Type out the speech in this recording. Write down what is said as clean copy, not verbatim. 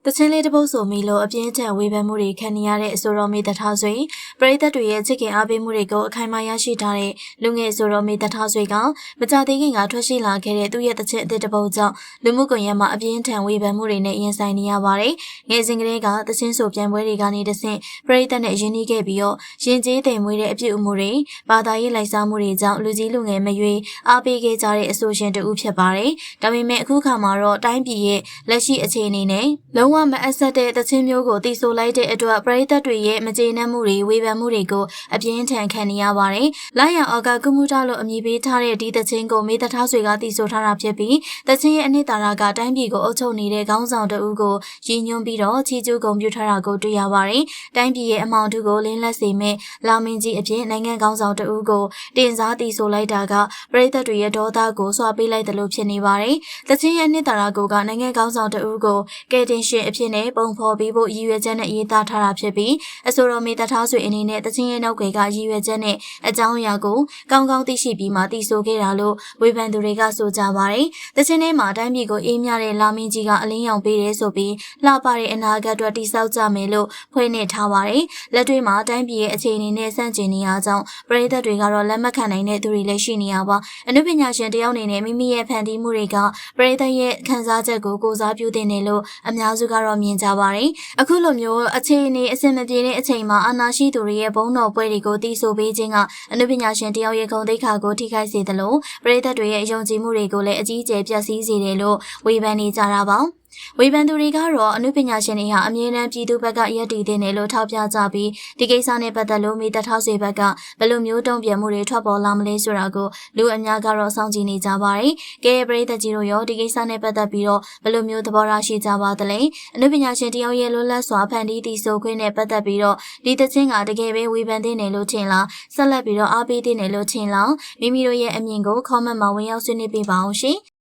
တချင်းလေးတစ်ပုတ်ဆိုမီလို့အပြင်းထန်ဝေဖန်မှုတွေခံနေရတဲ့အဆိုတော်မေတ္ထားဆွေပရိသတ်တွေရဲ့ချစ်ခင်အားပေးမှုတွေကိုအခိုင်အမာရရှိထားတဲ့လူငယ်ဆိုတော်မေတ္ထားဆွေကမကြသေးခင်ကထွက်ရှိလာခဲ့တဲ့သူ့ရဲ့တချင်းအသစ်တစ်ပုတ်ကြောင့်လူမှုကွန်ရက်မှာအပြင်းထန်ဝေဖန်မှုတွေနဲ့ရင်ဆိုင်နေရပါတယ်။ငယ်စဉ်ကလေးကတချင်းဆိုပြိုင်ပွဲတွေကနေတဆင့်ပရိသတ်နဲ့ရင်းနှီးခဲ့ပြီးတော့ရင်ကျေးသိမ်မွေးတဲ့အပြုအမူတွေဘာသာရေးလိုက်စားမှုတွေကြောင့်လူကြီးလူငယ်မရွေးအားပေးခဲ့ကြတဲ့အဆိုရှင်တူဖြစ်ပါတယ်။ဒါပေမဲ့အခုခါမှာတော့တိုင်းပြည်ရဲ့လက်ရှိအခြေအနေနဲ့လုံးဝမအပ်ဆက်တဲ့တချင်းမျိုးကိုတီးဆိုလိုက်တဲ့အတွက်ပရိသတ်တွေရဲ့မကျေနပ်မှုတွေဝေဖန်မှုတွေကိုအပြင်းထန်ခံနေရပါတယ်။လာရန်အောက်ကကုမှုတလို့အမည်ပေးထားတဲ့ဒီတချင်းကိုမေတ္ထားဆွေကတီးဆိုထားတာဖြစ်ပြီးတချင်းရဲ့အနှစ်သာရကတိုင်းပြည်ကိုအုပ်ချုပ်နေတဲ့ခေါင်းဆောင်တဦးကိုရည်ညွှန်းပြီးတော့ချီးကျူးဂုဏ်ပြုထားတာကိုတွေ့ရပါတယ်။တိုင်းပြည်ရဲ့အမောင်ထုကိုလင်းလက်စေမဲ့လာမင်းကြီးအဖြစ်နိုင်ငံခေါင်းဆောင်တဦးကိုတင်စားတီးဆိုလိုက်တာကပရိသတ်တွေရဲ့ဒေါသကိုစွာပေးလိုက်တယ်လို့ဖြစ်နေပါတယ်။တချင်းရဲ့အနှစ်သာရကိုကနိုင်ငံခေါင်းဆောင်တဦးကိုကဲတင်ရှင်အဖြစ်နဲ့ပုံဖော်ပြီးဖို့ရည်ရွယ်ချက်နဲ့ရေးသားထားတာဖြစ်ပြီးအဆိုတော်မေတ္ထားဆွေအနေနဲ့တချင်းရဲ့နောက်ွယ်ကရည်ရွယ်ချက်နဲ့အကြောင်းအရာကိုကောင်းကောင်းသိရှိပြီးမှတည်ဆိုခဲ့တာလို့ဝေဖန်သူတွေကဆိုကြပါတယ်။တချင်းထဲမှာတိုင်းပြည်ကိုအေးမြတဲ့လာမင်းကြီးကအလင်းရောင်ပေးတယ်ဆိုပြီးလှပတဲ့အနာဂတ်အတွက်တည်ဆောက်ကြမယ်လို့ဖွင့်နေထားပါတယ်။လက်တွေ့မှာတိုင်းပြည်ရဲ့အခြေအနေနဲ့ဆန့်ကျင်နေရကြောင်းပရိသတ်တွေကတော့လက်မခံနိုင်တဲ့သူတွေလည်းရှိနေရပါ။အနုပညာရှင်တယောက်အနေနဲ့မိမိရဲ့ဖန်တီးမှုတွေကပရိသတ်ရဲ့ခံစားချက်ကိုကိုစားပြုတင်တယ်လို့အများစုကတော့မြင်ကြပါတယ်။အခုလိုမျိုးအခြေအနေအဆင်မပြေတဲ့အချိန်မှာအာဏာရှိသူတွေရဲ့ဘုံတော်ပွဲတွေကိုတီးဆိုပေးခြင်းကအနုပညာရှင်တယောက်ရဲ့ဂုဏ်သိက္ခာကိုထိခိုက်စေသလိုပရိသတ်တွေရဲ့ယုံကြည်မှုတွေကိုလည်းအကြီးအကျယ်ပျက်စီးစေတယ်လို့ဝေဖန်နေကြတာပါ။ဝေဖန်သူတွေကတော့အနုပညာရှင်တွေဟာအမြဲတမ်းပြည်သူဘက်ကရည်တည်တဲ့နယ်လို့ထောက်ပြကြပြီးဒီကိစ္စနဲ့ပတ်သက်လို့မေတ္ထားဆွေဘက်ကဘယ်လိုမျိုးတုံ့ပြန်မှုတွေထွက်ပေါ်လာမလဲဆိုတာကိုလူအများကတော့စောင့်ကြည့်နေကြပါတယ်။ကဲပရိသတ်ကြီးတို့ရောဒီကိစ္စနဲ့ပတ်သက်ပြီးတော့ဘယ်လိုမျိုးသဘောထားရှိကြပါသလဲ။အနုပညာရှင်တယောက်ရဲ့လွတ်လပ်စွာဖန်တီးတည်ဆိုခွင့်နဲ့ပတ်သက်ပြီးတော့ဒီသချင်းကတကယ်ပဲဝေဖန်တဲ့နယ်လို့ထင်လားဆက်လက်ပြီးတော့အားပေးတဲ့နယ်လို့ထင်လားမိမိတို့ရဲ့အမြင်ကို comment မှာဝင်ရောက်ဆွေးနွေးပေးပါအောင်ရှင်။